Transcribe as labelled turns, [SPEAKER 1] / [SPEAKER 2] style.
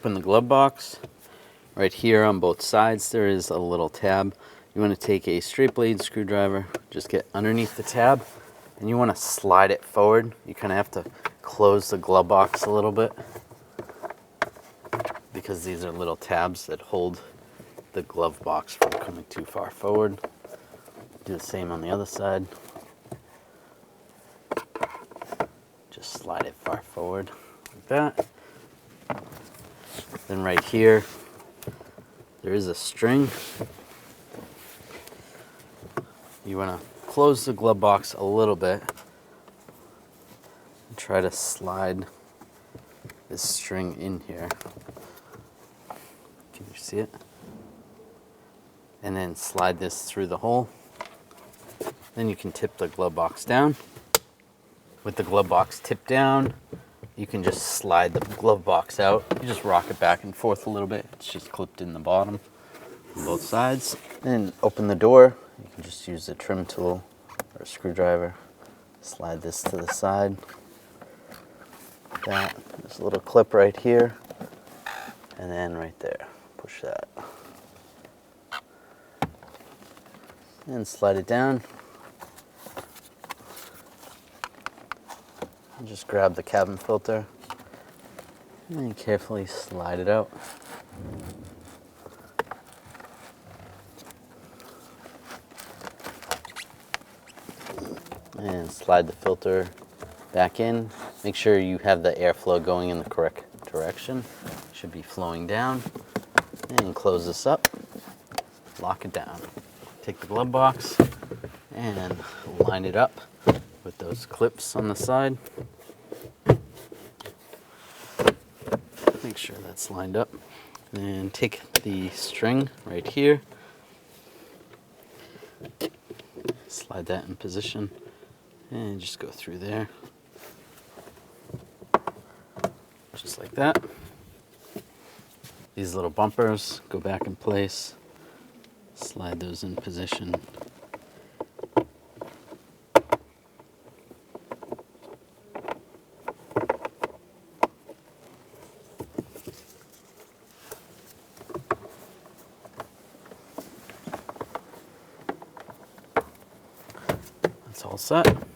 [SPEAKER 1] open the glove box. Right here on both sides there is a little tab. You want to take a straight blade screwdriver, just get underneath the tab, and you want to slide it forward. You kind of have to close the glove box a little bit because these are little tabs that hold the glove box from coming too far forward. Do the same on the other side. Just slide it far forward like that. Then right here, there is a string. You want to close the glove box a little bit and try to slide this string in here. Can you see it? And then slide this through the hole. Then you can tip the glove box down. With the glove box tipped down, you can just slide the glove box out. You just rock it back and forth a little bit. It's just clipped in the bottom on both sides. Then open the door. You can just use a trim tool or a screwdriver. Slide this to the side. Like that. There's a little clip right here. And then right there. Push that. And slide it down. And just grab the cabin filter and carefully slide it out. And slide the filter back in. Make sure you have the airflow going in the correct direction. It should be flowing down. And close this up. Lock it down. Take the glove box and line it up with those clips on the side. Make sure that's lined up. And take the string right here. Slide that in position and just go through there. Just like that. These little bumpers go back in place. Slide those in position. That's all set.